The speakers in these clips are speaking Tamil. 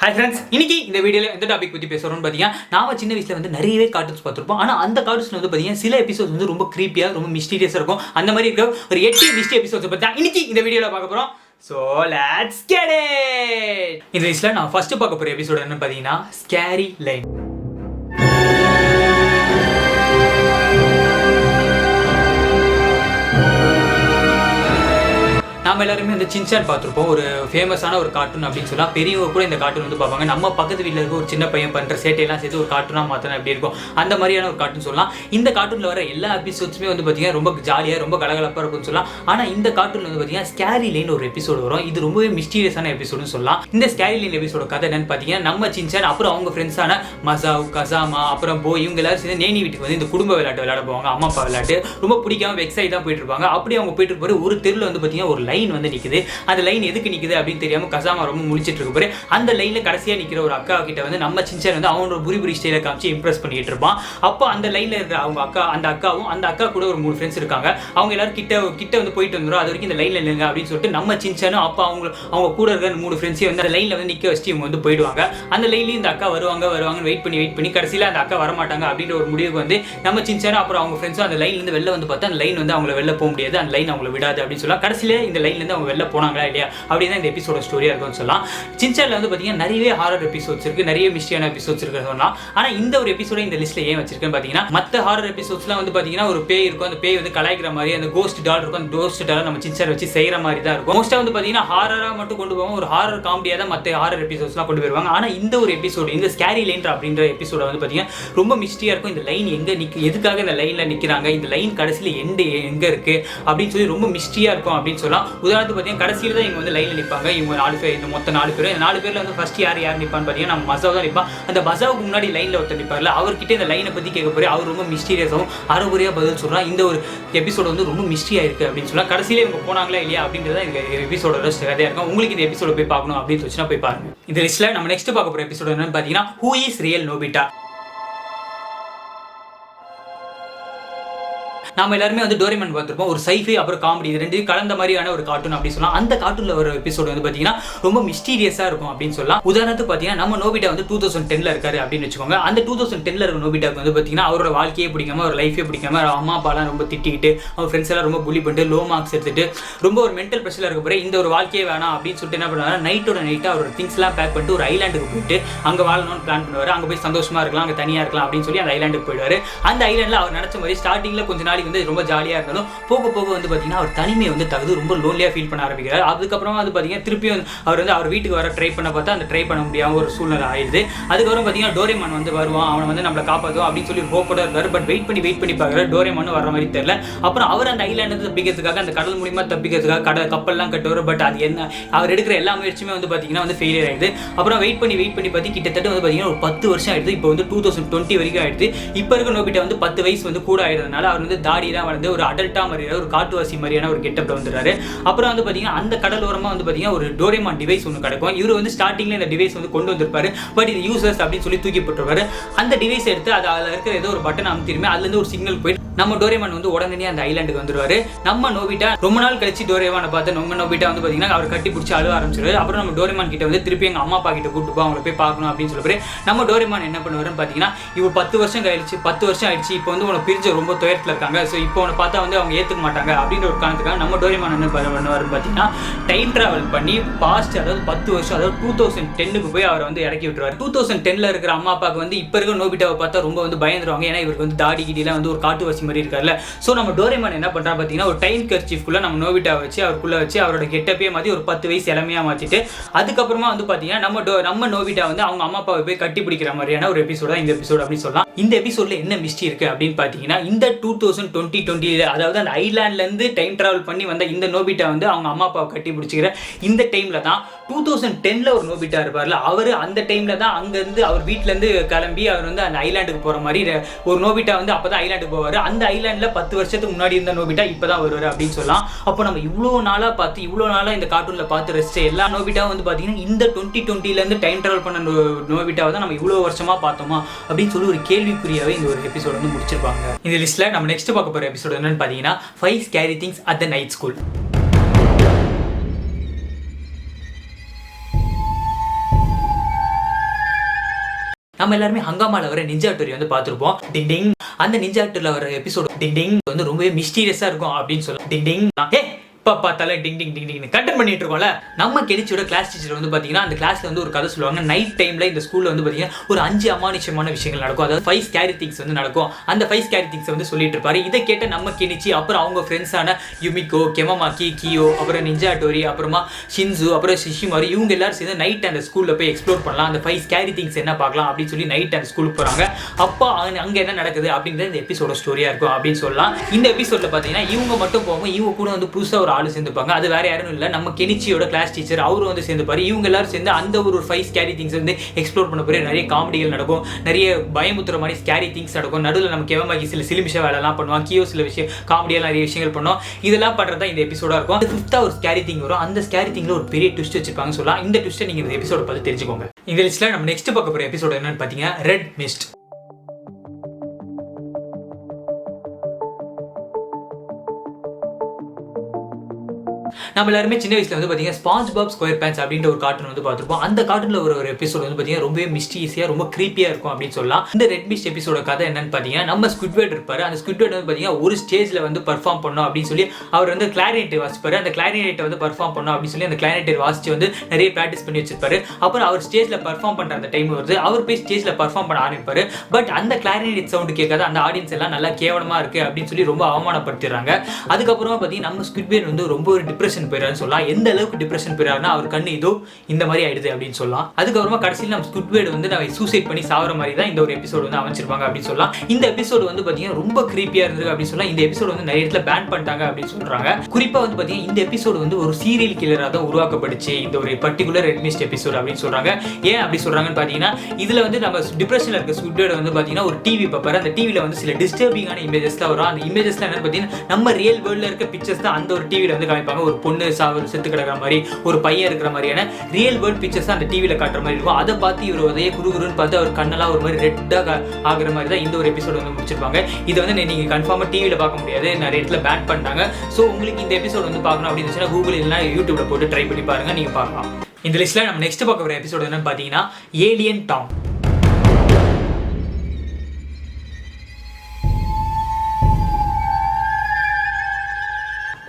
ஹாய் ஃப்ரெண்ட்ஸ், இன்னைக்கு இந்த வீடியோவில் எந்த டாபிக் பற்றி பேசுகிறோம்னு பார்த்தீங்கன்னா, நான் சின்ன வயசில் வந்து நிறையவே கார்ட்டூன்ஸ் பார்த்துருப்போம். ஆனால் அந்த கார்ட்டூன்ஸ் வந்து பார்த்தீங்கன்னா சில எபிசோட்ஸ் வந்து ரொம்ப க்ரீப்பியாக ரொம்ப மிஸ்டீரியஸாக இருக்கும். அந்த மாதிரி இருக்க ஒரு 8 மிஸ்டி எபிசோட்ஸ் பற்றி தான் இன்னைக்கு இந்த வீடியோவில் பார்க்க போகிறோம். So let's get it. இந்த லிஸ்ட்டில் நான் ஃபர்ஸ்ட் பார்க்க போகிற எபிசோட் என்னன்னு பார்த்தீங்கன்னா ஸ்கேரி லைன். நம்ம எல்லாருமே இந்த சின்சான் பார்த்துருப்போம். ஒரு ஃபேமஸான ஒரு கார்ட்டூன் அப்படின்னு சொல்லலாம். பெரியவங்க கூட இந்த கார்ட்டூன் வந்து பார்ப்பாங்க. நம்ம பக்கத்து வீட்டில் இருக்க ஒரு சின்ன பையன் பண்ணுற சேட்டையெல்லாம் சேர்த்து ஒரு கார்ட்டூனாக மாற்றினா எப்படி இருக்கும், அந்த மாதிரியான ஒரு கார்ட்டூன் சொல்லலாம். இந்த கார்ட்டூனில் வர எல்லா எபிசோட்ஸுமே வந்து பார்த்தீங்கன்னா ரொம்ப ஜாலியாக ரொம்ப கலகலப்பாக இருக்கும்னு சொல்லலாம். ஆனால் இந்த கார்ட்டூனில் வந்து பார்த்தீங்கன்னா ஸ்கேரி லைன் ஒரு எபிசோடு வரும். இது ரொம்பவே மிஸ்டீரியஸான எபிசோடுன்னு சொல்லலாம். இந்த ஸ்கேரி லைன் எபிசோட கதை என்னன்னு பார்த்தீங்கன்னா, நம்ம சின்சான் அப்புறம் அவங்க ஃப்ரெண்ட்ஸான மசாவ், கசாமா, அப்புறம் போ, இவங்க எல்லாரும் சேர்ந்து நேனி வீட்டுக்கு வந்து இந்த குடும்ப விளையாட்டு விளையாட போவாங்க. அம்மா அப்பா விளையாட்டு ரொம்ப பிடிக்காம வெக்ஸாகி தான் போயிட்டு இருப்பாங்க. அப்படி அவங்க போயிட்டு இருப்பாரு. ஒரு தெருவில் வந்து பார்த்தீங்கன்னா ஒரு லைன் வந்து நிற்குது. அந்த லைன் எதுக்கு நிக்குது அப்படின்னு தெரியாம கசாமா ரொம்ப முழிச்சிட்டு இருக்க போது அந்த லைன்ல கடைசியா நிக்கிற ஒரு அக்கா கிட்ட வந்து நம்ம சின்சான் வந்து அவனோட புரி ஸ்டைல காமிச்சு இம்ப்ரெஸ் பண்ணிட்டு இருப்பான். அப்போ அந்த லைன்ல இருக்கிற அவங்க அக்கா, அந்த அக்கா கூட ஒரு 3 ஃப்ரெண்ட்ஸ் இருக்காங்க. அவங்க எல்லாரும் கிட்ட வந்து போயிட்டு வந்துடும். அது வரைக்கும் இந்த லைன்ல இல்லைங்க அப்படின்னு சொல்லிட்டு நம்ம சின்சானும் அப்போ அவங்க கூட இருக்கிற 3 ஃப்ரெண்ட்ஸையும் வந்து அந்த லைன்ல வந்து நிக்க வச்சு இவங்க வந்து போயிடுவாங்க. அந்த லைன்லயும் இந்த அக்கா வருவாங்க வெயிட் பண்ணி கடைசியில அந்த அக்கா வரமாட்டாங்க அப்படின்ற ஒரு முடிவுக்கு வந்து நம்ம சின்சானும் அப்புறம் அவங்க ஃப்ரெண்ட்ஸும் அந்த லைன்ல இருந்து வெளில வந்து பார்த்தா அந்த லைன் வந்து அவங்கள வெளில போக முடியாது, அந்த லைன் அவங்கள விடாது அப்படின்னு சொல்லலாம். கடைசியில இந்த லைன்ல இருந்து அவங்க வெளில போனாங்களா இல்லையா அப்படின்னு இந்த எபிசோட ஸ்டோரியா இருக்கும்னு சொல்லலாம். சின்சான்ல வந்து பாத்தீங்கன்னா நிறைய ஹாரர் எபிசோட்ஸ் இருக்கு, நிறைய மிஸ்டியான எபிசோட்ஸ் இருக்கு சொல்லலாம். ஆனா இந்த ஒரு எபிசோட இந்த லிஸ்ட்ல ஏன் வச்சிருக்கேன் பாத்தீங்கன்னா, மத்த ஹாரர் எபிசோட்ஸ்லாம் வந்து பாத்தீங்கன்னா ஒரு பேய் இருக்கும், அந்த பேய் வந்து கலாய்க்கிற மாதிரி அந்த கோஸ்ட் டால் இருக்கும். அந்த கோஸ்ட் டால் நம்ம சின்சான் வச்சு செய்யற மாதிரி தான் இருக்கும். மோஸ்டா வந்து பாத்தீங்கன்னா ஹாரரா மட்டும் கொண்டு போவாங்க, ஒரு ஹாரர் காமெடியா தான் மத்த ஹாரர் எபிசோட்ஸ்லாம் கொண்டு வருவாங்க. ஆனா இந்த ஒரு எபிசோடு, இந்த ஸ்கேரி லைன் அப்படின்ற எபிசோட வந்து பாத்தீங்கன்னா ரொம்ப மிஸ்டியா இருக்கும். இந்த லைன் எங்க எதுக்காக இந்த லைன்ல நிக்கிறாங்க, இந்த லைன் கடைசியில எங்க இருக்கு அப்படின்னு சொல்லி ரொம்ப மிஸ்டியா இருக்கும் அப்படின்னு சொல்லலாம். உதாரணத்துக்கு பாத்தீங்கன்னா கடைசியில தான் இவங்க வந்து லைன்ல நிப்பாங்க. இவங்க 4 பேர், இந்த மொத்த 4 பேர், இந்த 4 பேர்ல வந்து ஃபர்ஸ்ட் யார் நிப்பான்னு பாத்தீங்கன்னா நம்ம மசாவ் தான் நிப்பான். அந்த மசாவுக்கு முன்னாடி லைன்ல ஒருத்தர் நிப்பார்ல, அவர்கிட்ட இந்த லைனை பத்தி கேட்க போறேன். அவர் ரொம்ப மிஸ்டீரியஸாகவும் அறகுறையா பதில் சொல்றான். இந்த ஒரு எபிசோட வந்து ரொம்ப மிஸ்டியா இருக்கு அப்படின்னு சொல்லலாம். கடைசியில இவங்க போனாங்களா இல்லையா அப்படின்றத இந்த எபிசோட கதையா இருக்கும். உங்களுக்கு இந்த எபிசோட போய் பார்க்கணும் அப்படின்னு வச்சுன்னா போய் பாருங்க. இந்த லிஸ்ட்ல நம்ம நெக்ஸ்ட் பார்க்க போற எபிசோட் என்னன்னு பாத்தீங்கன்னா ஹூ இஸ் ரியல் நோபிட்டா. நாம எல்லாருமே வந்து டோரேமான் பார்த்துருப்போம். ஒரு சைஃபை அப்புறம் காமெடி இது ரெண்டையும் கலந்த மாதிரியான ஒரு கார்ட்டூன் அப்படின்னு சொல்லலாம். அந்த கார்ட்டூன்ல ஒரு எபிசோட் வந்து பாத்தீங்கன்னா ரொம்ப மிஸ்டீரியஸா இருக்கும் அப்படின்னு சொல்லலாம். உதாரணத்துக்கு பாத்தீங்கன்னா நம்ம நோபிட்டா வந்து 2010ல இருக்காரு அப்படின்னு வச்சுக்கோங்க. அந்த 2010ல இருக்க நோபிட்டாக்கு வந்து பாத்தீங்கன்னா அவரோட வாழ்க்கையே பிடிக்காம, ஒரு லைஃபே பிடிக்காம, அம்மா அப்பாலாம் ரொம்ப திட்டிக்கிட்டு, அவங்க ஃப்ரெண்ட்ஸ் எல்லாம் ரொம்ப புலி பண்ணிட்டு, லோ மார்க்ஸ் எடுத்துட்டு ரொம்ப ஒரு மென்டல் ப்ரெஷர்ல இருக்க போற இந்த ஒரு வாழ்க்கையே வேணாம் அப்படின்னு சொல்லிட்டு என்ன பண்ணுவாங்க, நைட்டா அவரோட திங்ஸ் எல்லாம் பேக் பண்ணிட்டு ஒரு ஐலாண்டுக்கு போயிட்டு அங்க வாழணும்னு பிளான் பண்ணுவாரு. அங்க போய் சந்தோஷமா இருக்கலாம், அங்க தனியா இருக்கலாம் அப்படின்னு சொல்லி அந்த ஐலாண்டுக்கு போயிடுவாரு. அந்த ஐலாண்ட்ல அவர் நினைச்ச மாதிரி ஸ்டார்டிங்ல கொஞ்ச நாளைக்கு வந்து ரொம்ப ஜாலியா இருந்தாலும் போக வந்து பாத்தீங்கன்னா அவர் தனிமையை வந்து தகுது ரொம்ப லோன்லியா ஃபீல் பண்ண ஆரம்பிக்கிறார். அதுக்கப்புறமா வந்து பாத்தீங்கன்னா திருப்பியும் அவர் வீட்டுக்கு வர ட்ரை பண்ண பார்த்தா அந்த ட்ரை பண்ண முடியாம ஒரு சூழ்நிலை ஆயிடுது. அதுக்கப்புறம் பாத்தீங்கன்னா டோரேமான் வந்து வருவான், அவனை வந்து நம்மளை காப்பாற்றுவோம் அப்படின்னு சொல்லி ஹோப்போட இருக்காரு. பட் வெயிட் பண்ணி பார்க்குறாரு, டோரேமான் வர மாதிரி தெரியல. அப்புறம் அவர் அந்த ஐலாண்டு தப்பிக்கிறதுக்காக, அந்த கடல் மூலியமா தப்பிக்கிறதுக்காக கப்பல்லாம் கட்டுவார். பட் அது என்ன, அவர் எடுக்கிற எல்லா முயற்சியுமே வந்து பாத்தீங்கன்னா வந்து ஃபெயிலியர் ஆயிடுது. அப்புறம் வெயிட் பண்ணி பார்த்து கிட்டத்தட்ட வந்து பாத்தீங்கன்னா ஒரு 10 வருஷம் ஆயிடுது. இப்போ வந்து 2020 வரைக்கும் ஆயிடுது. இப்போ இருக்க நோபிட்டா வந்து 10 வயசு வந்து கூட ஆயிடுறதுனால அவர் வந்து தாடி தான் வளர்ந்து ஒரு அடல்ட்டா மாதிரியான ஒரு காட்டுவாசி மாதிரியான ஒரு கெட்டப்ல வந்துறாரு. அப்புறம் வந்து பாத்தீங்கன்னா அந்த கடலோரமா வந்து பாத்தீங்கன்னா ஒரு டோரேமான் டிவைஸ் ஒன்று கிடைக்கும். இவர் வந்து ஸ்டார்டிங்ல இந்த டிவைஸ் வந்து கொண்டு வந்திருப்பாரு. பட் இது யூசர்ஸ் அப்படின்னு சொல்லி தூக்கி போட்டுருவாரு. அந்த டிவைஸ் எடுத்து அதில் இருக்கிற ஏதோ ஒரு பட்டன் அமுத்திருமே, அதுல இருந்து ஒரு சிக்னல் போயிட்டு நம்ம டோரேமான் வந்து உடனே அந்த ஐலாண்டுக்கு வந்துருவாரு. நம்ம நோபிட்டா ரொம்ப நாள் கழிச்சு டோரேமானை பார்த்து நம்ம நோபிட்டா வந்து பாத்தீங்கன்னா அவர் கட்டி பிடிச்சி அழுவ ஆரம்பிச்சிருவாரு. அப்புறம் நம்ம டோரேமான் கிட்ட வந்து திருப்பி எங்க அம்மா அப்பா கிட்ட கூட்டு போ, அவங்களை போய் பார்க்கணும் அப்படின்னு சொல்லுவாரு. நம்ம டோரேமான் என்ன பண்ணுவாருன்னு பாத்தீங்கன்னா, இப்போ 10 வருஷம் ஆயிடுச்சு, இப்போ வந்து உனக்கு பிரிஞ்ச ரொம்ப துயரத்துல இருக்காங்க. ஸோ இப்போ உன்னை பார்த்தா வந்து அவங்க ஏத்துக்க மாட்டாங்க அப்படின்ற ஒரு காரணத்துக்காக நம்ம டோரேமான் என்ன பண்ணுவாருன்னு பார்த்தீங்கன்னா டைம் டிராவல் பண்ணி பாஸ்ட், அதாவது 10 வருஷம், அதாவது 2010க்கு போய் அவரை வந்து இறக்கி விட்டுருவாரு. 2010ல இருக்கிற அம்மா அப்பாவுக்கு வந்து இப்போ இருக்க நோபிட்டாவை பார்த்தா ரொம்ப வந்து பயந்துருவாங்க. ஏன்னா இவருக்கு வந்து தாடி கிடிலாம் வந்து ஒரு காட்டுவாசி மாதிரி இருக்காருல்ல. ஸோ நம்ம டோரேமான் என்ன பண்றா பார்த்தீங்கன்னா ஒரு டைம் கர்ச்சீஃப்குள்ள நம்ம நோபிட்டாவை வச்சு அவருக்குள்ள வச்சு அவரோட கெட்டப்பே மாதிரி ஒரு 10 வயசு இளமையா மாற்றிட்டு அதுக்கப்புறமா வந்து பார்த்தீங்கன்னா நம்ம நோபிட்டா வந்து அவங்க அம்மா அப்பாவை போய் கட்டி பிடிக்கிற மாதிரியான ஒரு எபிசோட் தான் இந்த எபிசோட் அப்படின்னு சொல்லலாம். இந்த எபிசோட்ல என்ன மிஸ்டி இருக்கு அப்படின்னு பார்த்தீங்கன்னா, இந்த 2020 அதாவது அந்த ஐலாண்ட்ல இருந்து டைம் டிராவல் பண்ணி வந்த இந்த நோபிட்டா வந்து அவங்க அம்மா அப்பாவை கட்டி பிடிச்சிக்கிற இந்த டைம்ல தான் 2010ல ஒரு நோபிட்டா இருப்பார்ல, அவர் அந்த டைம்ல தான் அங்க இருந்து அவர் வீட்டுல இருந்து கிளம்பி அவர் வந்து அந்த ஐலாண்டுக்கு போற மாதிரி ஒரு நோபிட்டா வந்து அப்பதான் ஐலாண்டுக்கு போவாரு. அந்த ஐலாண்ட்ல 10 வருஷத்துக்கு முன்னாடி இருந்த நோபிட்டா இப்பதான் வருவாரு அப்படின்னு சொல்லலாம். அப்போ நம்ம இவ்வளவு நாளா இந்த கார்ட்டூன்ல பார்த்து ரசிச்ச எல்லா நோபிட்டாவும் வந்து பாத்தீங்கன்னா இந்த 2020ல இருந்து டைம் டிராவல் பண்ண நோபிட்டாவை தான் நம்ம இவ்வளவு வருஷமா பார்த்தோமா அப்படின்னு சொல்லி ஒரு கேள்விக்குறியாவே இந்த ஒரு எபிசோட் வந்து முடிச்சிருப்பாங்க. இந்த லிஸ்ட்ல நம்ம நெக்ஸ்ட் பார்க்க போற எபிசோட் என்னன்னு பாத்தீங்கன்னா 5 scary things at the night school. நம்ம எல்லாருமே ஹங்காமால வர நிஞ்சா ஹட்டோரி வந்து பார்த்திருப்போம். டிங் டிங் அந்த நிஞ்சா ஹட்டோரியில வர எபிசோட் டிங் டிங் வந்து ரொம்பவே மிஸ்டீரியஸா இருக்கும் அப்படின்னு சொல்லலாம். டிங் டிங் பார்த்தாலே டிங் டிங் டிங் டிங் கண்டென்ட் பண்ணிட்டு இருக்கோம்ல. நம்ம கெனிச்சியோட கிளாஸ் டீச்சர் வந்து பாத்தீங்கன்னா அந்த கிளாஸ்ல வந்து ஒரு கதை சொல்லுவாங்க. நைட் டைம்ல இந்த ஸ்கூல்ல வந்து பாத்தீங்கன்னா ஒரு 5 அமானுஷ்யமான விஷயங்கள் நடக்கும். அதாவது 5 ஸ்கேரி திங்ஸ் வந்து நடக்கும். அந்த 5 ஸ்கேரி திங்ஸ் வந்து சொல்லிட்டு இருப்பாரு. இதை கேட்ட நம்ம கெனிச்சி அப்புறம் அவங்க ஃப்ரெண்ட்ஸான யுமிகோ, கெமமாக்கி, கியோ, அப்புறம் நிஞ்சா ஹட்டோரி, அப்புறமா ஷின்சு, அப்புறம் ஷிஷிமாரி இவங்க எல்லாரும் சேர்ந்து நைட் அந்த ஸ்கூல்ல போய் எக்ஸ்ப்ளோர் பண்ணலாம். அந்த 5 ஸ்கேரி திங்ஸ் என்ன பார்க்கலாம் அப்படின்னு சொல்லி நைட் அந்த ஸ்கூலுக்கு போறாங்க. அப்போ அங்க என்ன நடக்குது அப்படிங்கிறது இந்த எபிசோட ஸ்டோரியா இருக்கும் அப்படின்னு சொல்லலாம். இந்த எபிசோட்ல பாத்தீங்கன்னா இவங்க மட்டும் போகும். இவங்க கூட வந்து புதுசா ஒரு ஆளு சேர்ந்துப்பாங்க. அது வேற யாரும் இல்ல, நம்ம கெனிச்சியோட கிளாஸ் டீச்சர். அவரு வந்து சேர்ந்துப்பாரு. இவங்க எல்லாரும் சேர்ந்து அந்த ஒரு 5 ஸ்கேரி திங்ஸ் வந்து எக்ஸ்ப்ளோர் பண்ண போய் நிறைய காமெடிகள் நடக்கும். நிறைய பயமுத்துற மாதிரி ஸ்கேரி திங்ஸ் நடக்கும். நடுவில் நம்ம கெவமாக்கி சில சிலிமிஷ வேலைலாம் பண்ணுவான். கியோ சில விஷயம் காமெடியாக நிறைய விஷயங்கள் பண்ணுவோம். இதெல்லாம் பண்றதா இந்த எபிசோடா இருக்கும். அது 5th ஒரு ஸ்கேரி திங் வரும். அந்த ஸ்கேரி திங்ல ஒரு பெரிய ட்விஸ்ட் வச்சிருப்பாங்க சொல்லலாம். இந்த ட்விஸ்ட்டை நீங்க இந்த எபிசோட பார்த்து தெரிஞ்சுக்கோங்க. இந்த லிஸ்ட்ல நம்ம நெக்ஸ்ட் பார்க்க போற எபிசோட் என்னன்னு பாத்தீங்கன்னா ரெட் மிஸ்ட். நம்ம எல்லாருமே சின்ன வயசுல வந்து பாத்தீங்கன்னா ஸ்பாஞ்ச் பாப் ஸ்கொயர் பேண்ட்ஸ் அப்படின்ற ஒரு கார்ட்டூன் வந்து பார்த்திருப்போம். அந்த கார்ட்டூன்ல ஒரு எபிசோட் வந்து பாத்தீங்கன்னா ரொம்பவே மிஸ்டீரியஸா ரொம்ப கிரீப்பியா இருக்கும் அப்படின்னு சொல்லலாம். இந்த ரெட் மிஸ்ட் எபிசோட கதை என்னன்னு பாத்தீங்கன்னா நம்ம ஸ்குட்வேர்ட் இருப்பாரு. அந்த ஸ்குட்வேர்ட் வந்து பாத்தீங்கன்னா ஒரு ஸ்டேஜ்ல வந்து பெர்ஃபார்ம் பண்ணணும் அப்படின்னு சொல்லி அவர் வந்து கிளாரினெட் வாசிப்பாரு. அந்த கிளாரினெட்டை வந்து பெர்ஃபார்ம் பண்ணணும் அப்படின்னு சொல்லி அந்த கிளாரினெட்டை வாசிச்சு வந்து நிறைய பிராக்டிஸ் பண்ணி வச்சிருப்பாரு. அப்புறம் அவர் ஸ்டேஜ்ல பெர்ஃபார்ம் பண்ற அந்த டைம் வருது. அவர் போய் ஸ்டேஜ்ல பெர்ஃபார்ம் பண்ண ஆரம்பிப்பாரு. பட் அந்த கிளாரினெட் சவுண்ட் கேட்காத அந்த ஆடியன்ஸ் எல்லாம் நல்லா கேவலமா இருக்கு அப்படின்னு சொல்லி ரொம்ப அவமானப்படுத்திடுறாங்க. அதுக்கப்புறமா பாத்தீங்கன்னா நம்ம ஸ்குட்வேர்ட் வந்து ரொம்ப ஒரு டிப்ரெஷன் போயிடான்னு சொல்லலாம். எந்த அளவுக்கு டிப்ரெஷன் போயிடாருன்னா அவர் கண்ணு இதோ இந்த மாதிரி ஆயிடுது அப்படின்னு சொல்லலாம். அதுக்கப்புறமா கடைசியில் நம்ம ஸ்குட்வேர்ட் வந்து நம்ம சூசைட் பண்ணி சாவற மாதிரி தான் இந்த ஒரு எபிசோட் வந்து அமைச்சிருப்பாங்க அப்படின்னு சொல்லலாம். இந்த எபிசோட் வந்து பாத்தீங்கன்னா ரொம்ப கிரீப்பியா இருந்தது அப்படின்னு சொல்லலாம். இந்த எபிசோட் வந்து நிறைய இடத்துல பேன் பண்ணிட்டாங்க அப்படின்னு சொல்றாங்க. குறிப்பா வந்து பாத்தீங்கன்னா இந்த எபிசோட் வந்து ஒரு சீரியல் கில்லரா தான் உருவாக்கப்படுச்சு இந்த ஒரு பர்டிகுலர் ரெட் மிஸ்ட் எபிசோட் அப்படின்னு சொல்றாங்க. ஏன் அப்படி சொல்றாங்கன்னு பாத்தீங்கன்னா இதுல வந்து நம்ம டிப்ரெஷன்ல இருக்க ஸ்குட்வேர்ட் வந்து பாத்தீங்கன்னா ஒரு டிவி பார்ப்பாரு. அந்த டிவில வந்து சில டிஸ்டர்பிங்கான இமேஜஸ் தான் வரும். அந்த இமேஜஸ்ல என்ன பாத்தீங்கன்னா நம்ம ரியல் வேர்ல்ட்ல இருக்க பிக்சர்ஸ் தான் அந்த ஒரு டிவில வந்து காமிப்பாங்க. ஒரு பொண்ணு செத்து கிடக்கிற மாதிரி, ஒரு பையன் இருக்கிற மாதிரியான ரியல் வேர்ல்ட் பிக்சர்ஸ் அந்த டிவில காட்டுற மாதிரி இருக்கும். அதை பார்த்து இவர் அதே குறுகுறுன்னு பார்த்து அவர் கண்ணெல்லாம் ஒரு மாதிரி ரெட்டா ஆகுற மாதிரி தான் இந்த ஒரு எபிசோட் வந்து முடிச்சிருப்பாங்க. இதை வந்து நீங்க கன்ஃபார்மா டிவில பார்க்க முடியாது, நிறைய இடத்துல பேன் பண்ணிட்டாங்க. ஸோ உங்களுக்கு இந்த எபிசோட் வந்து பார்க்கணும் அப்படின்னு இருந்துச்சுன்னா கூகுள் இல்லைன்னா யூடியூப்ல போட்டு ட்ரை பண்ணி பாருங்க, நீங்க பார்க்கலாம். இந்த லிஸ்ட்ல நம்ம நெக்ஸ்ட் பார்க்க போற எபிசோட் என்னன்னு பாத்தீங்கன்னா ஏலியன் டாம்.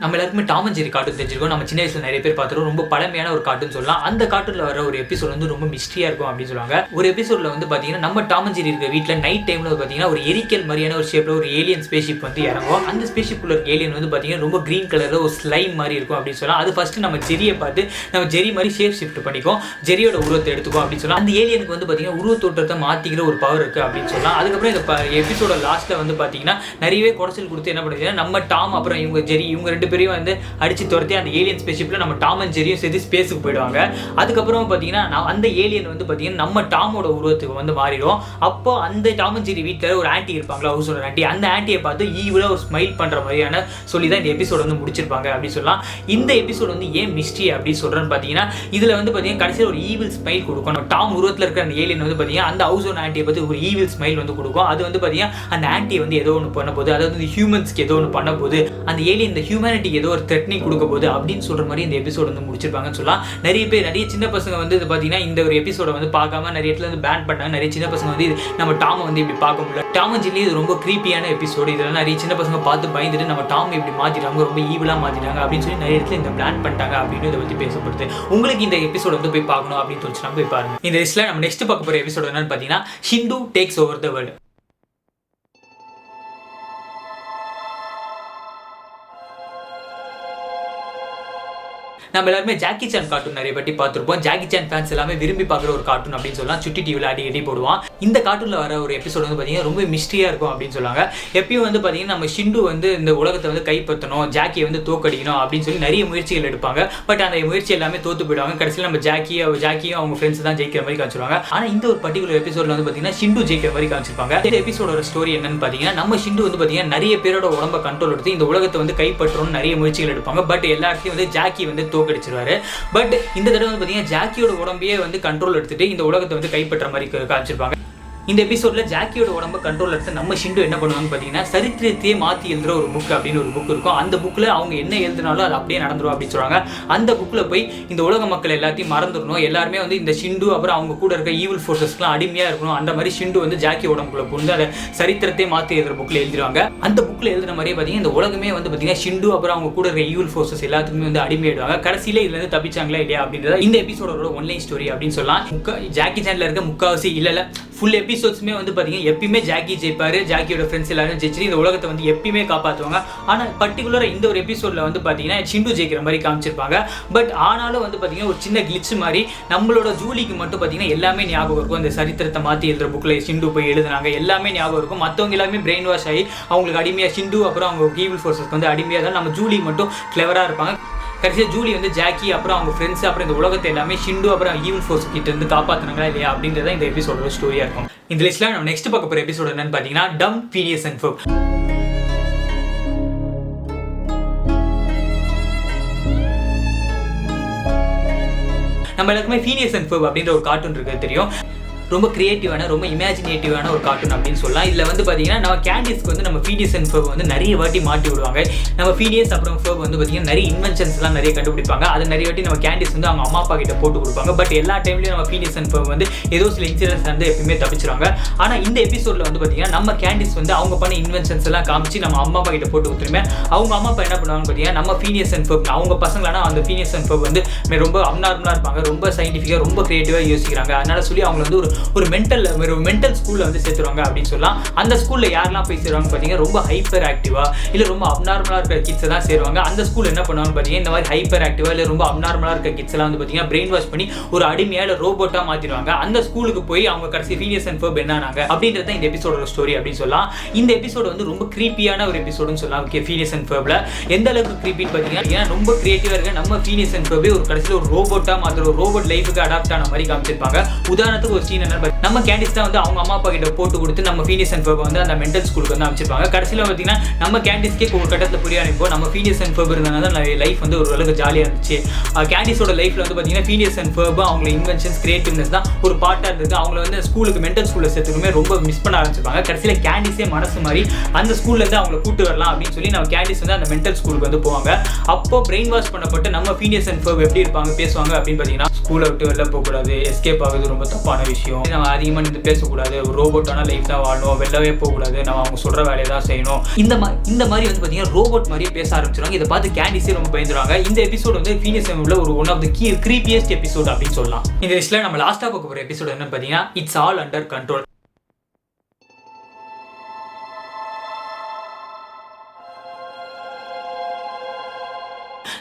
நம்ம எல்லாருக்குமே டாம் அண்ட் ஜெர்ரி கார்ட்டூன் தெரிஞ்சிருக்கோம். நம்ம சின்ன வயசுல நிறைய பேர் பார்த்துருக்கோம். ரொம்ப பழமையான ஒரு கார்ட்டூன் சொல்லலாம். அந்த கார்ட்டூன்ல வர ஒரு எபிசோட் வந்து ரொம்ப மிஸ்ட்ரியா இருக்கும் அப்படின்னு சொல்லுவாங்க. ஒரு எபிசோட்ல வந்து பாத்தீங்கன்னா நம்ம டாம் அண்ட் ஜெர்ரி இருக்க வீட்டுல நைட் டைம்ல பாத்தீங்கன்னா ஒரு எரிக்கல் மாதிரியான ஒரு ஷேப்ல ஒரு ஏலியன் ஸ்பேஸ்ஷிப் வந்து இறங்கும். அந்த ஸ்பேஸ்ஷிப் உள்ள ஏலியன் வந்து பாத்தீங்கன்னா ரொம்ப கிரீன் கலர்ல ஒரு ஸ்லைம் மாதிரி இருக்கும் அப்படின்னு சொல்லலாம். அது ஃபர்ஸ்ட் நம்ம ஜெரியை பார்த்து நம்ம ஜெரி மாதிரி ஷேப் ஷிஃப்ட் பண்ணிக்கும், ஜெரியோட உருவத்தை எடுத்துக்கும் அப்படின்னு சொல்லலாம். அந்த ஏலியனுக்கு வந்து பாத்தீங்கன்னா உருவத்தோற்றத்தை மாத்திக்கிற ஒரு பவர் இருக்கு அப்படின்னு சொல்லலாம். அதுக்கப்புறம் இந்த எபிசோட லாஸ்ட்ல வந்து பாத்தீங்கன்னா நிறையவே குறைச்சல் கொடுத்து என்ன பண்ணுறீங்கன்னா நம்ம டாம் அப்புறம் இவங்க ஜெரி இவங்க ரெண்டு பேரையும் வந்து அடிச்சு துரத்தி அந்த ஏலியன் ஸ்பேஸ்ஷிப்ல நம்ம டாம் அண்ட் ஜெரியும் சேர்த்து ஸ்பேஸுக்கு போயிடுவாங்க. அதுக்கப்புறம் பாத்தீங்கன்னா அந்த ஏலியன் வந்து பாத்தீங்கன்னா நம்ம டாமோட உருவத்துக்கு வந்து மாறிடும். அப்போ அந்த டாம் அண்ட் ஜெரி வீட்டில் ஒரு ஆன்டி இருப்பாங்களா, ஹவுஸோட ஆன்டி, அந்த ஆன்டியை பார்த்து ஈவில ஒரு ஸ்மைல் பண்ற மாதிரியான சொல்லி தான் இந்த எபிசோட் வந்து முடிச்சிருப்பாங்க அப்படின்னு சொல்லலாம். இந்த எபிசோட் வந்து ஏன் மிஸ்ட்ரி அப்படின்னு சொல்றேன்னு பாத்தீங்கன்னா இதுல வந்து பாத்தீங்கன்னா கடைசியில் ஒரு ஈவில் ஸ்மைல் கொடுக்கும். டாம் உருவத்தில் இருக்கிற அந்த ஏலியன் வந்து பாத்தீங்கன்னா அந்த ஹவுஸோட ஆன்டியை பார்த்து ஒரு ஈவில் ஸ்மைல் வந்து கொடுக்கும். அது வந்து பாத்தீங்கன்னா அந்த ஆன்டியை வந்து ஏதோ ஒன்று பண்ண போது, அதாவது ஹியூமன்ஸ்க்கு ஏதோ ஒன்று பண்ண போது, அந்த ஏலியன் இந்த ஹியூமனிட்டிக்கு ஏதோ ஒரு த்ரெட்னிங் கொடுக்க போது அப்படின்னு சொல்ற மாதிரி இந்த எபிசோட் வந்து முடிச்சிருப்பாங்கன்னு சொல்லலாம். நிறைய பேர் நிறைய சின்ன பசங்க வந்து இது பாத்தீங்கன்னா இந்த ஒரு எபிசோட வந்து பார்க்காம நிறைய இடத்துல வந்து பேன் பண்ணாங்க. நிறைய சின்ன பசங்க வந்து நம்ம டாம் வந்து இப்படி பார்க்க முடியல. டாம் அண்ட் ஜெர்ரி இது ரொம்ப கிரீப்பியான எபிசோடு. இதெல்லாம் நிறைய சின்ன பசங்க பார்த்து பயந்துட்டு நம்ம டாம் இப்படி மாத்திட்டாங்க, ரொம்ப ஈவிலா மாத்திட்டாங்க அப்படின்னு சொல்லி நிறைய இடத்துல இந்த பிளான் பண்ணிட்டாங்க அப்படின்னு இதை பத்தி பேசப்படுது. உங்களுக்கு இந்த எபிசோட் வந்து போய் பார்க்கணும் அப்படின்னு தோணுச்சுன்னா போய் பாருங்க. இந்த லிஸ்ட்ல நம்ம நெக்ஸ்ட் பார்க்க போற எபிசோட் என்னன்னு பாத்தீங்கன்னா ஷிண்டு டேக்ஸ் ஓவர் தி வேர்ல்ட். நம்ம எல்லாருமே ஜாக்கி சான் கார்ட்டூன் நிறைய பற்றி பார்த்துருப்போம். ஜாக்கி சான் ஃபேன்ஸ் எல்லாமே விரும்பி பார்க்குற ஒரு கார்ட்டூன் அப்படின்னு சொல்லலாம். சுட்டி டிவியில் அடிக்கடி போடுவான். இந்த கார்ட்டூனில் வர ஒரு எபிசோட் வந்து பார்த்தீங்கன்னா ரொம்ப மிஸ்ட்ரியா இருக்கும் அப்படின்னு சொல்லுவாங்க. எப்பயும் வந்து பார்த்தீங்கன்னா நம்ம ஷிண்டு வந்து இந்த உலகத்தை வந்து கைப்பற்றணும், ஜாக்கியை வந்து தோக்கடிக்கணும் அப்படின்னு சொல்லி நிறைய முயற்சிகள் எடுப்பாங்க. பட் அந்த முயற்சி எல்லாமே தோத்து போயிடுவாங்க. கடைசியில் நம்ம ஜாக்கியும் அவங்க ஃப்ரெண்ட்ஸ் தான் ஜெயிக்கிற மாதிரி காமிச்சிருவாங்க. ஆனால் இந்த ஒரு பர்டிகுலர் எபிசோட்ல வந்து பார்த்தீங்கன்னா ஷிண்டு ஜெயிக்கிற மாதிரி காமிச்சிருப்பாங்க. இந்த எபிசோடோட ஸ்டோரி என்னன்னு பார்த்தீங்கன்னா நம்ம ஷிண்டு வந்து பார்த்தீங்கன்னா நிறைய பேரோட உடம்ப கண்ட்ரோல் எடுத்து இந்த உலகத்தை வந்து கைப்பற்றணும்னு நிறைய முயற்சிகள் எடுப்பாங்க. பட் எல்லாத்தையும் வந்து ஜாக்கி வந்து தோக்கடிச்சிருவாரு. பட் இந்த தடவை வந்து பார்த்தீங்கன்னா ஜாக்கியோட உடம்பையே வந்து கண்ட்ரோல் எடுத்துட்டு இந்த உலகத்தை வந்து கைப்பற்ற மாதிரி காமிச்சிருப்பாங்க. இந்த எபிசோட்ல ஜாக்கியோட உடம்பு கண்ட்ரோல் எடுத்து நம்ம ஷிண்டு என்ன பண்ணுவாங்க பார்த்தீங்கன்னா சரித்திரத்தையே மாற்றி எழுதுற ஒரு புக் அப்படின்னு ஒரு புக் இருக்கும். அந்த புக்கில் அவங்க என்ன எழுதினாலும் அது அப்படியே நடந்துடும் அப்படின்னு சொல்கிறாங்க. அந்த புக்கில் போய் இந்த உலக மக்கள் எல்லாத்தையும் மறந்துடணும், எல்லாருமே வந்து இந்த ஷிண்டு அப்புறம் அவங்க கூட இருக்க ஈவில் ஃபோர்ஸஸ்க்குலாம் அடிமையாக இருக்கணும். அந்த மாதிரி ஷிண்டு வந்து ஜாக்கி உடம்புக்குள்ள புகுந்து அதை சரித்திரத்தையே மாற்றி எழுதுற புக்கில் எழுதிடுவாங்க. அந்த புக்கில் எழுதுன மாதிரியே பார்த்தீங்கன்னா இந்த உலகமே வந்து பார்த்தீங்கன்னா ஷிண்டு அப்புறம் அவங்க கூட இருக்க ஈவில் ஃபோர்ஸஸ் எல்லாத்துக்குமே வந்து அடிமையிடுவாங்க. கடைசியில் இதுலேருந்து தப்பிச்சாங்களா இல்லையா அப்படின்றத இந்த எபிசோடோட ஒன்லைன் ஸ்டோரி அப்படின்னு சொல்லலாம். ஜாக்கி சேனலில் இருக்க முக்கால்வாசி இல்லை ஃபுல் எபிசோட்ஸுமே வந்து பார்த்தீங்கன்னா எப்பயுமே ஜாக்கி ஜெயிப்பார், ஜாக்கியோட ஃப்ரெண்ட்ஸ் எல்லாரும் ஜெயிச்சு இந்த உலகத்தை வந்து எப்பயுமே காப்பாற்றுவாங்க. ஆனால் பர்டிகுலராக இந்த ஒரு எபிசோடில் வந்து பார்த்தீங்கன்னா ஷிண்டு ஜெயிக்கிற மாதிரி காமிச்சிருப்பாங்க. பட் ஆனாலும் வந்து பார்த்தீங்கன்னா ஒரு சின்ன கிளிச் மாதிரி நம்மளோட ஜூலிக்கு மட்டும் பார்த்தீங்கன்னா எல்லாமே ஞாபகம் இருக்கும். அந்த சரித்திரத்தை மாற்றி எழுதுற புக்கில் ஷிண்டு போய் எழுதுனாங்க எல்லாமே ஞாபகம் இருக்கும். மற்றவங்க எல்லாமே பிரெயின் வாஷ் ஆகி அவங்களுக்கு அடிமையாக ஷிண்டு அப்புறம் அவங்க ஈவில் ஃபோர்ஸஸ்க்கு வந்து அடிமையாக தான் நம்ம ஜூலி மட்டும் கிளவராக இருப்பாங்க. கடைசியாக ஜூலி வந்து ஜாக்கி அப்புறம் அவங்க ஃப்ரெண்ட்ஸ் அப்புறம் இந்த உலகத்தை எல்லாமே ஷிண்டு அப்புறம் ஈவில் ஃபோர்ஸ் கிட்ட இருந்து காப்பாற்றினாங்களா இல்லையா அப்படின்றத இந்த எபிசோட ஸ்டோரியாக இருக்கும். இந்த லிஸ்ட்டில் நம்ம நெக்ஸ்ட் பார்க்க போகிற எபிசோட் என்னன்னு பார்த்தீங்கன்னா டம் பீனியஸ் அண்ட் ஃபர்ப். நம்ம எல்லாருக்குமே பீனியஸ் அண்ட் ஃபர்ப் அப்படின்ற ஒரு கார்ட்டூன் இருக்குது தெரியும். ரொம்ப கிரியேட்டிவான ரொம்ப இமேஜினேட்டிவான ஒரு கார்ட்டூன் அப்படின்னு சொல்லலாம். இதில் வந்து பார்த்தீங்கன்னா நம்ம கேண்டிஸ்க்கு வந்து நம்ம பீனியஸ் அண்ட் ஃபர்ப் வந்து நிறைய வாட்டி மாட்டி விடுவாங்க. நம்ம பீனியஸ் அப்புறம் ஃபர்ப் வந்து பார்த்தீங்கன்னா நிறைய இன்வென்ஷன்ஸ்லாம் நிறைய கண்டுபிடிப்பாங்க. அதை நிறைய வாட்டி நம்ம கேண்டிஸ் வந்து அவங்க அம்மா அப்பா கிட்ட போட்டு கொடுப்பாங்க. பட் எல்லா டைம்லையும் நம்ம பீனியஸ் அண்ட் ஃபர்ப் வந்து ஏதோ சில இன்சிடென்ட்ஸ் வந்து எப்பயுமே தப்பிச்சிருவாங்க. ஆனால் இந்த எபிசோடில் வந்து பார்த்தீங்கன்னா நம்ம கேண்டிஸ் வந்து அவங்க பண்ண இன்வென்ஷன்ஸ் எல்லாம் காமிச்சு நம்ம அம்மா அப்பா கிட்ட போட்டு கொடுத்துருமே அவங்க அம்மா அப்பா என்ன பண்ணுவாங்க பார்த்தீங்கன்னா நம்ம பீனியஸ் அண்ட் ஃபர்ப் அவங்க பசங்களானா அந்த பீனியஸ் அண்ட் ஃபர்ப் வந்து ரொம்ப அப்நார்மலாக இருப்பாங்க, ரொம்ப சயின்டிஃபிக்காக ரொம்ப கிரியேட்டிவாக யோசிக்கிறாங்க. அதனால சொல்லி அவங்க வந்து ஒரு மென்டல் ஸ்கூல்ல வந்து சேர்த்துருவாங்க அப்படின்னு சொல்லலாம். அந்த ஸ்கூல்ல யாரெல்லாம் போய் சேருவாங்க பார்த்தீங்கன்னா ரொம்ப ஹைப்பர் ஆக்டிவா இல்லை ரொம்ப அப்நார்மலா இருக்கிற கிட்ஸை தான் சேருவாங்க. அந்த ஸ்கூல் என்ன பண்ணுவாங்க பார்த்தீங்கன்னா இந்த மாதிரி ஹைப்பர் ஆக்டிவா இல்லை ரொம்ப அப்நார்மலா இருக்க கிட்ஸ் எல்லாம் வந்து பார்த்தீங்கன்னா பிரெயின் வாஷ் பண்ணி ஒரு அடிமையா இல்லை ரோபோட்டா மாத்திடுவாங்க. அந்த ஸ்கூலுக்கு போய் அவங்க கடைசி பீனியஸ் அண்ட் ஃபர்ப் என்னானாங்க அப்படின்றத இந்த எபிசோடோட ஸ்டோரி அப்படின்னு சொல்லலாம். இந்த எபிசோடு வந்து ரொம்ப கிரீப்பியான ஒரு எபிசோடுன்னு சொல்லலாம். பீனியஸ் அண்ட் ஃபர்ப்ல எந்த அளவுக்கு கிரீப்பின்னு பார்த்தீங்கன்னா ரொம்ப கிரியேட்டிவா இருக்க நம்ம பீனியஸ் அண்ட் ஃபர்பே ஒரு கடைசியில் ஒரு ரோபோட்டா மாத்திர ஒரு ரோபோட் லைஃபுக்கு அடாப்ட் ஆன மாதிரி காமிச்சிருப்பாங்க. உதாரணத்துக்கு ஒரு சீன் என்ன நம்ம கேண்டிஸ் தான் வந்து அவங்க அம்மா அப்பா கிட்ட போட்டு கொடுத்து நம்ம பீனியஸ் அண்ட் ஃபர்ப் வந்து அந்த மென்டல் ஸ்கூலுக்கு வந்து அமைச்சிருப்பாங்க. கடைசியில் பார்த்தீங்கன்னா நம்ம கேண்டிஸ்க்கே ஒரு கட்டத்தில் புரிய ஆரம்பிப்போம் நம்ம பீனியஸ் அண்ட் ஃபர்ப் இருந்தாங்க தான் லைஃப் வந்து ஒரு அளவுக்கு ஜாலியாக இருந்துச்சு. கேண்டிஸோட லைஃப்ல வந்து பார்த்தீங்கன்னா பீனியஸ் அண்ட் ஃபர்ப் அவங்க இன்வென்ஷன்ஸ் கிரியேட்டிவ்னஸ் தான் ஒரு பார்ட்டாக இருந்தது. அவங்கள வந்து ஸ்கூலுக்கு மென்டல் ஸ்கூலில் சேர்த்துக்குமே ரொம்ப மிஸ் பண்ண ஆரம்பிச்சிருப்பாங்க. கடைசியில் கேண்டிஸே மனசு மாதிரி அந்த ஸ்கூல்ல இருந்து அவங்களை கூட்டு வரலாம் அப்படின்னு சொல்லி நம்ம கேண்டிஸ் வந்து அந்த மென்டல் ஸ்கூலுக்கு வந்து போவாங்க. அப்போ பிரெயின் வாஷ் பண்ணப்பட்டு நம்ம பீனியஸ் அண்ட் ஃபர்ப் எப்படி இருப்பாங்க பேசுவாங்க அப்படின்னு பார்த்தீங்கன்னா ஸ்கூலை விட்டு வெளில போகக்கூடாது, எஸ்கேப் ஆகுது ரொம்ப தப்பான விஷயம், நம்ம அதிகமாக நின்று பேசக்கூடாது, ஒரு ரோபோட்டான லைஃப் தான் வாழணும், வெளிலவே போகக்கூடாது, நம்ம அவங்க சொல்கிற வேலையை தான் செய்யணும். இந்த மாதிரி வந்து பார்த்தீங்கன்னா ரோபோட் மாதிரியே பேச ஆரம்பிச்சிருவாங்க. இதை பார்த்து கேண்டிஸே ரொம்ப பயந்துருவாங்க. இந்த எபிசோட் வந்து பீனியஸ் அண்ட் ஃபர்ப்ல ஒரு ஒன் ஆஃப் தி கிரீப்பியஸ்ட் எபிசோட் அப்படின்னு சொல்லலாம். இந்த லிஸ்ட்ல நம்ம லாஸ்ட்டாக பார்க்க போகிற எபிசோட் என்னன்னு பார்த்தீங்கன்னா இட்ஸ் ஆல் அண்டர் கண்ட்ரோல்.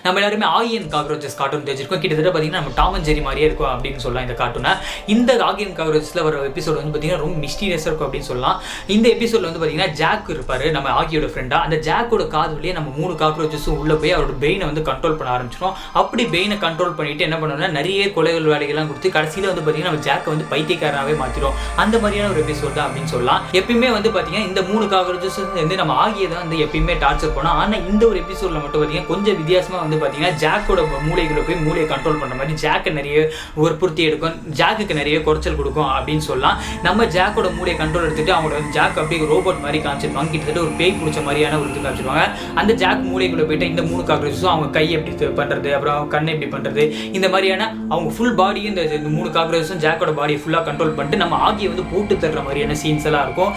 நம்ம எல்லாருமே ஆகி அண்ட் காக்ரோச்சஸ் கார்ட்டூன் தெரிஞ்சிருக்கோம். கிட்டத்தட்ட பார்த்தீங்கன்னா நம்ம டாம் அண்ட் ஜெரி மாதிரியே இருக்கும் அப்படின்னு சொல்லலாம் இந்த கார்ட்டூனை. இந்த ஆகி அண்ட் காக்ரோச்சஸில் வர எபிசோட் வந்து பார்த்தீங்கன்னா ரொம்ப மிஸ்டீரியஸாக இருக்கும் அப்படின்னு சொல்லலாம். இந்த எபிசோடில் வந்து பார்த்தீங்கன்னா ஜாக் இருப்பார் நம்ம ஆகியோட ஃப்ரெண்டாக. அந்த ஜாக்கோட காதுலேயே நம்ம 3 காக்ரோச்சஸும் உள்ளே போய் அவரோட பிரெயினை வந்து கண்ட்ரோல் பண்ண ஆரம்பிச்சிடும். அப்படி பிரெயினை கண்ட்ரோல் பண்ணிட்டு என்ன பண்ணணும்னா நிறைய கொலைகள் வேலைகள்லாம் கொடுத்து கடைசியில் வந்து பார்த்தீங்கன்னா நம்ம ஜாக்கை வந்து பைத்தியக்காரனாகவே மாற்றிடும். அந்த மாதிரியான ஒரு எபிசோட் தான் அப்படின்னு சொல்லலாம். எப்பயுமே வந்து பார்த்தீங்கன்னா இந்த 3 காக்ரோச்சஸ் வந்து நம்ம ஆகியை தான் வந்து எப்பயுமே டார்ச்சர் பண்ணோம். ஆனால் இந்த ஒரு எபிசோடில் மட்டும் பார்த்தீங்கன்னா கொஞ்சம் வித்தியாசமாக வந்து பார்த்தீங்கன்னா ஜாக்கோட மூளைகளை போய் மூளையை கண்ட்ரோல் பண்ணுற மாதிரி ஜாக்கை நிறைய வற்புறுத்தி எடுக்கும், ஜாக்குக்கு நிறைய குறைச்சல் கொடுக்கும் அப்படின்னு சொல்லலாம். நம்ம ஜாக்கோட மூளையை கண்ட்ரோல் எடுத்துட்டு அவங்களோட வந்து ஜாக் அப்படியே ரோபோட் மாதிரி காமிச்சிருப்பாங்க. கிட்டத்தட்ட ஒரு பேய் பிடிச்ச மாதிரியான ஒரு இது காமிச்சிருவாங்க. அந்த ஜாக் மூளைக்குள்ள போயிட்டு இந்த 3 காக்ரோச்சஸும் அவங்க கை எப்படி பண்ணுறது அப்புறம் கண்ணை எப்படி பண்ணுறது இந்த மாதிரியான அவங்க ஃபுல் பாடியும் இந்த 3 காக்ரோச்சஸும் ஜாக்கோட பாடியை ஃபுல்லாக கண்ட்ரோல் பண்ணிட்டு நம்ம ஆகியை வந்து போட்டு தர்ற மாதிரியான சீன்ஸ் எல்லாம் இருக்கும்.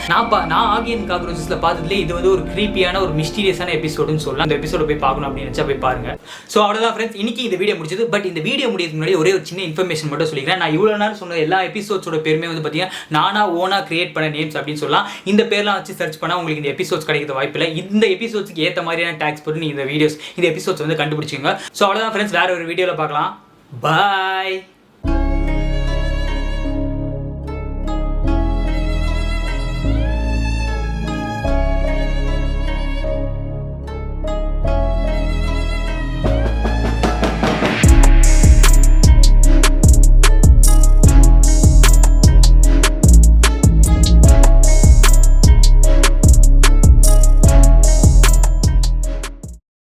நான் ஆகி அண்ட் காக்ரோச்சஸில் பார்த்ததுலேயே இது வந்து ஒரு கிரீப்பியான ஒரு மிஸ்டீரியஸான எபிசோடுன்னு சொல்லலாம். அந்த எபிசோட போய் பார்க்கணும் அப்படின்னு நினச்சா போய் பாருங்க. ஸோ அவ்வளோதான் ஃப்ரெண்ட்ஸ், இன்னைக்கு இந்த வீடியோ முடிச்சது. பட் இந்த வீடியோ முடியதுக்கு முன்னாடி ஒரே ஒரு சின்ன இன்ஃபர்மேஷன் மட்டும் சொல்லிக்கிறேன். நான் இவ்வளோ நேரம் சொன்ன எல்லா எபிசோட்ஸோட பேருமே வந்து பார்த்தீங்கன்னா ஓனா கிரியேட் பண்ண நேம்ஸ் அப்படின்னு சொல்லலாம். இந்த பேர்லாம் வச்சு சர்ச் பண்ணால் உங்களுக்கு இந்த எபிசோட்ஸ் கிடைக்கிற வாய்ப்பு இல்லை. இந்த எபிசோட்ஸ்க்கு ஏற்ற மாதிரியான டேக்ஸ் போட்டு நீங்கள் இந்த எபிசோட்ஸ் வந்து கண்டுபிடிச்சிங்க. ஸோ அவ்வளோதான் ஃப்ரெண்ட்ஸ், வேற ஒரு வீடியோவில் பார்க்கலாம். பாய்.